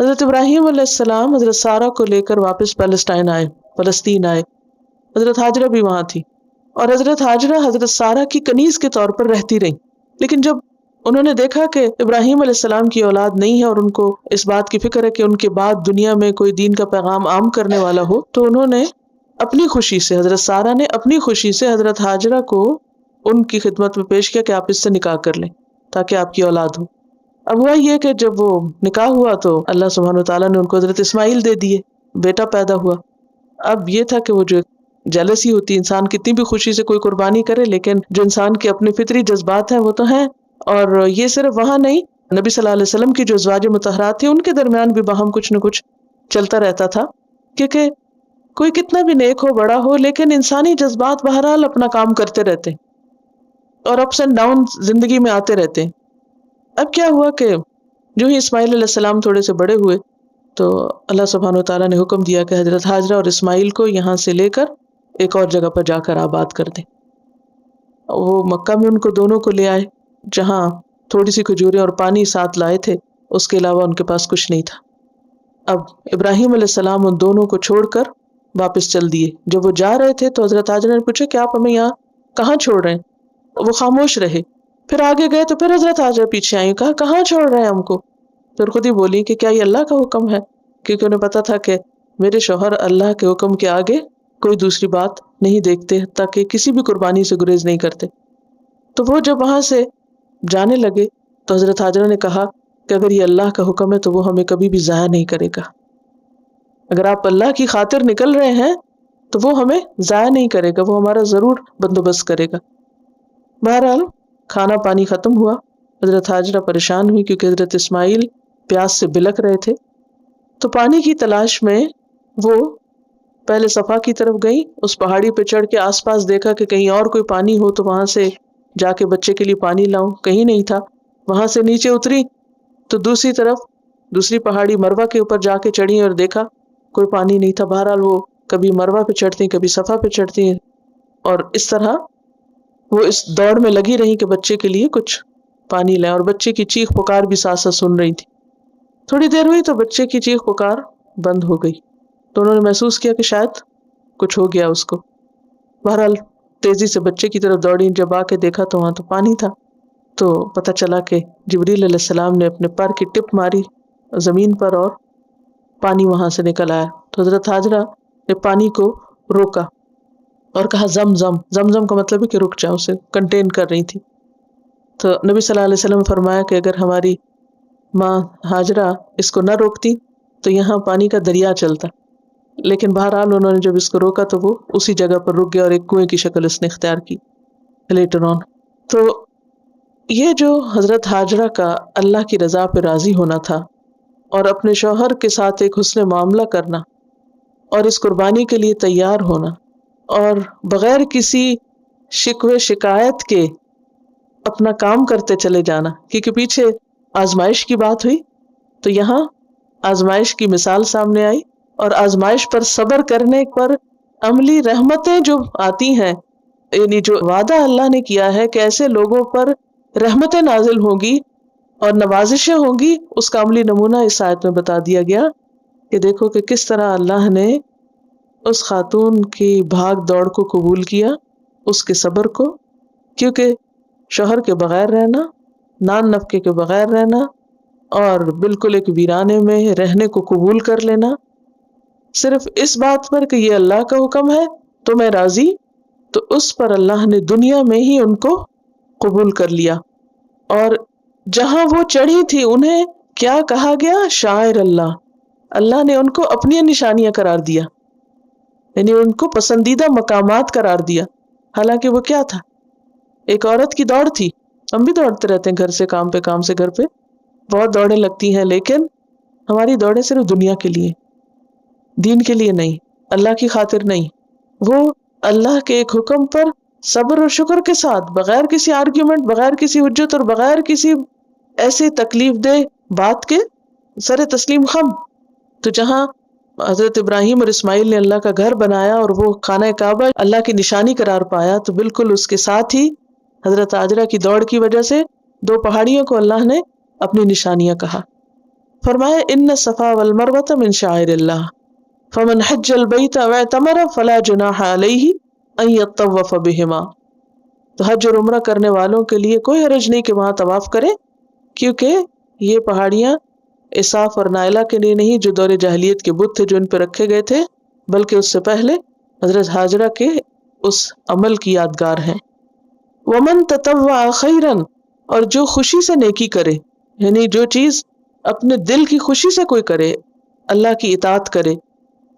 حضرت ابراہیم علیہ السلام حضرت سارہ کو لے کر واپس فلسطین آئے. حضرت ہاجرہ بھی وہاں تھی اور حضرت ہاجرہ حضرت سارہ کی کنیز کے طور پر رہتی رہی. لیکن جب انہوں نے دیکھا کہ ابراہیم علیہ السلام کی اولاد نہیں ہے اور ان کو اس بات کی فکر ہے کہ ان کے بعد دنیا میں کوئی دین کا پیغام عام کرنے والا ہو، تو انہوں نے اپنی خوشی سے، حضرت سارہ نے اپنی خوشی سے حضرت ہاجرہ کو ان کی خدمت میں پیش کیا کہ آپ اس سے نکاح کر لیں تاکہ آپ کی اولاد ہو. اب ہوا یہ کہ جب وہ نکاح ہوا تو اللہ سبحانہ وتعالیٰ نے ان کو حضرت اسماعیل دے دیے، بیٹا پیدا ہوا. اب یہ تھا کہ وہ جو جیلسی ہوتی، انسان کتنی بھی خوشی سے کوئی قربانی کرے لیکن جو انسان کے اپنے فطری جذبات ہیں وہ تو ہیں. اور یہ صرف وہاں نہیں، نبی صلی اللہ علیہ وسلم کی جو ازواج مطہرات تھیں ان کے درمیان بھی باہم کچھ نہ کچھ چلتا رہتا تھا، کیونکہ کوئی کتنا بھی نیک ہو، بڑا ہو، لیکن انسانی جذبات بہرحال اپنا کام کرتے رہتے اور اپس اینڈ ڈاؤن زندگی میں آتے رہتے. اب کیا ہوا کہ جو ہی اسماعیل علیہ السلام تھوڑے سے بڑے ہوئے تو اللہ سبحانہ وتعالیٰ نے حکم دیا کہ حضرت ہاجرہ اور اسماعیل کو یہاں سے لے کر ایک اور جگہ پر جا کر آباد کر دیں. وہ مکہ میں ان کو دونوں کو لے آئے، جہاں تھوڑی سی کھجوریں اور پانی ساتھ لائے تھے، اس کے علاوہ ان کے پاس کچھ نہیں تھا. اب ابراہیم علیہ السلام ان دونوں کو چھوڑ کر واپس چل دیے. جب وہ جا رہے تھے تو حضرت ہاجرہ نے پوچھا کہ آپ ہمیں یہاں کہاں چھوڑ رہے ہیں؟ وہ خاموش رہے. پھر آگے گئے تو پھر حضرت ہاجرہ پیچھے آئی، کہا کہاں چھوڑ رہے ہیں ہم کو؟ پھر خود ہی بولی کہ کیا یہ اللہ کا حکم ہے، کیونکہ انہیں پتا تھا کہ میرے شوہر اللہ کے حکم کے آگے کوئی دوسری بات نہیں دیکھتے، تاکہ کسی بھی قربانی سے گریز نہیں کرتے. تو وہ جب وہاں سے جانے لگے تو حضرت ہاجرہ نے کہا کہ اگر یہ اللہ کا حکم ہے تو وہ ہمیں کبھی بھی ضائع نہیں کرے گا. اگر آپ اللہ کی خاطر نکل رہے ہیں تو وہ ہمیں ضائع نہیں کرے گا، وہ ہمارا ضرور بندوبست کرے گا. بہرحال کھانا پانی ختم ہوا. حضرت ہاجرہ پریشان ہوئی کیونکہ حضرت اسماعیل پیاس سے بلک رہے تھے. تو پانی کی تلاش میں وہ پہلے صفا کی طرف گئی، اس پہاڑی پہ چڑھ کے آس پاس دیکھا کہ کہیں اور کوئی پانی ہو تو وہاں سے جا کے بچے کے لیے پانی لاؤں. کہیں نہیں تھا. وہاں سے نیچے اتری تو دوسری طرف دوسری پہاڑی مروہ کے اوپر جا کے چڑھی اور دیکھا کوئی پانی نہیں تھا. بہرحال وہ کبھی مروہ پہ چڑھتی، کبھی صفا پہ چڑھتی، اور اس طرح وہ اس دوڑ میں لگی رہی کہ بچے کے لیے کچھ پانی لائیں، اور بچے کی چیخ پکار بھی ساتھ ساتھ سن رہی تھی. تھوڑی دیر ہوئی تو بچے کی چیخ پکار بند ہو گئی. تو انہوں نے محسوس کیا کہ شاید کچھ ہو گیا اس کو. بہرحال تیزی سے بچے کی طرف دوڑی. جب آ کے دیکھا تو وہاں تو پانی تھا. تو پتہ چلا کہ جبریل علیہ السلام نے اپنے پر کی ٹپ ماری زمین پر اور پانی وہاں سے نکل آیا. تو حضرت ہاجرہ نے پانی کو روکا اور کہا زم زم. زم زم کا مطلب ہے کہ رک جاؤ، اسے کنٹین کر رہی تھی. تو نبی صلی اللہ علیہ وسلم نے فرمایا کہ اگر ہماری ماں ہاجرہ اس کو نہ روکتی تو یہاں پانی کا دریا چلتا. لیکن بہرحال انہوں نے جب اس کو روکا تو وہ اسی جگہ پر رک گیا اور ایک کنویں کی شکل اس نے اختیار کی لیٹر آن. تو یہ جو حضرت ہاجرہ کا اللہ کی رضا پہ راضی ہونا تھا اور اپنے شوہر کے ساتھ ایک حسن معاملہ کرنا اور اس قربانی کے لیے تیار ہونا اور بغیر کسی شکوے شکایت کے اپنا کام کرتے چلے جانا، کیونکہ پیچھے آزمائش کی بات ہوئی تو یہاں آزمائش کی مثال سامنے آئی. اور آزمائش پر صبر کرنے پر عملی رحمتیں جو آتی ہیں، یعنی جو وعدہ اللہ نے کیا ہے کہ ایسے لوگوں پر رحمتیں نازل ہوں گی اور نوازشیں ہوں گی، اس کا عملی نمونہ اس آیت میں بتا دیا گیا کہ دیکھو کہ کس طرح اللہ نے اس خاتون کی بھاگ دوڑ کو قبول کیا، اس کے صبر کو، کیونکہ شوہر کے بغیر رہنا، نان نفقے کے بغیر رہنا اور بالکل ایک ویرانے میں رہنے کو قبول کر لینا صرف اس بات پر کہ یہ اللہ کا حکم ہے تو میں راضی، تو اس پر اللہ نے دنیا میں ہی ان کو قبول کر لیا. اور جہاں وہ چڑھی تھی انہیں کیا کہا گیا؟ شاعر اللہ. اللہ نے ان کو اپنی نشانیاں قرار دیا، یعنی ان کو پسندیدہ مقامات قرار دیا. حالانکہ وہ کیا تھا؟ ایک عورت کی دوڑ تھی. ہم بھی دوڑتے رہتے ہیں گھر سے کام پہ، کام سے گھر پہ، بہت دوڑیں لگتی ہیں، لیکن ہماری دوڑیں صرف دنیا کے لیے، دین کے لیے نہیں، اللہ کی خاطر نہیں. وہ اللہ کے ایک حکم پر صبر اور شکر کے ساتھ، بغیر کسی آرگیومنٹ، بغیر کسی حجت اور بغیر کسی ایسی تکلیف دہ بات کے سر تسلیم خم. تو جہاں حضرت ابراہیم اور اسماعیل نے اللہ کا گھر بنایا اور وہ خانہ کعبہ اللہ کی نشانی قرار پایا، تو بالکل اس کے ساتھ ہی حضرت ہاجرہ کی دوڑ کی وجہ سے دو پہاڑیوں کو اللہ نے اپنی نشانیاں کہا. فرمایا ان الصفا والمروۃ من شعائر اللہ فمن حج البیت واعتمر فلا جناح علیہ ان یطوف بہما. تو حج اور عمرہ کرنے والوں کے لیے کوئی حرج نہیں کہ وہاں طواف کرے، کیونکہ یہ پہاڑیاں اساف اور نائلہ کے لیے نہیں جو دور جاہلیت کے بت تھے جو ان پہ رکھے گئے تھے، بلکہ اس سے پہلے حضرت ہاجرہ کے اس عمل کی یادگار ہیں. ومن تطوع خیرا، اور جو خوشی سے نیکی کرے، یعنی جو چیز اپنے دل کی خوشی سے کوئی کرے، اللہ کی اطاعت کرے،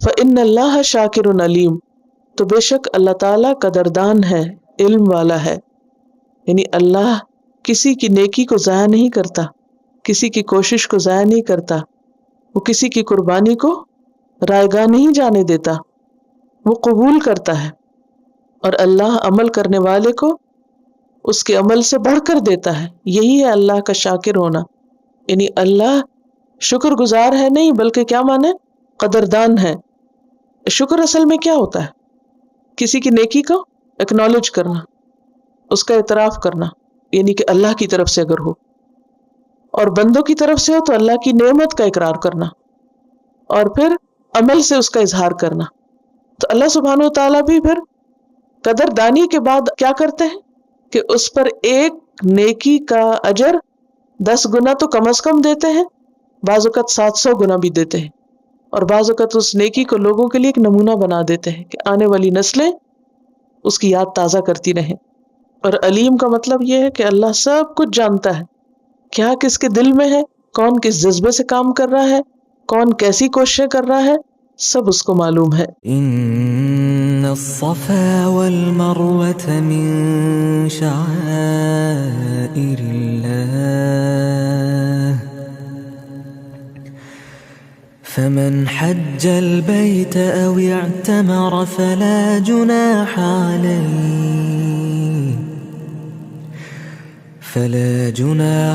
فإن اللہ شاکر علیم، تو بے شک اللہ تعالیٰ قدردان ہے، علم والا ہے. یعنی اللہ کسی کی نیکی کو ضائع نہیں کرتا، کسی کی کوشش کو ضائع نہیں کرتا، وہ کسی کی قربانی کو رائیگاں نہیں جانے دیتا، وہ قبول کرتا ہے. اور اللہ عمل کرنے والے کو اس کے عمل سے بڑھ کر دیتا ہے. یہی ہے اللہ کا شاکر ہونا. یعنی اللہ شکر گزار ہے نہیں، بلکہ کیا مانے؟ قدردان ہے. شکر اصل میں کیا ہوتا ہے؟ کسی کی نیکی کو ایکنالج کرنا، اس کا اعتراف کرنا، یعنی کہ اللہ کی طرف سے اگر ہو اور بندوں کی طرف سے ہو تو اللہ کی نعمت کا اقرار کرنا اور پھر عمل سے اس کا اظہار کرنا. تو اللہ سبحانہ و تعالیٰ بھی پھر قدردانی کے بعد کیا کرتے ہیں کہ اس پر ایک نیکی کا اجر 10 گنا تو کم از کم دیتے ہیں، بعض اوقات 700 گنا بھی دیتے ہیں، اور بعض اوقات اس نیکی کو لوگوں کے لیے ایک نمونہ بنا دیتے ہیں کہ آنے والی نسلیں اس کی یاد تازہ کرتی رہیں. اور علیم کا مطلب یہ ہے کہ اللہ سب کچھ جانتا ہے، کیا کس کے دل میں ہے، کون کس جذبے سے کام کر رہا ہے، کون کیسی کوششیں کر رہا ہے، سب اس کو معلوم ہے. ان الصفا والمروة من شعائر اللہ فمن حج البيت أو اعتمر فلا جناح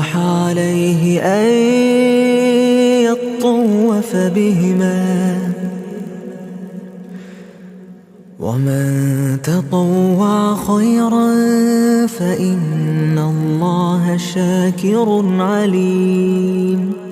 عليه أن يطوف بهما ومن تطوع خيرا فإن الله شاكر عليم.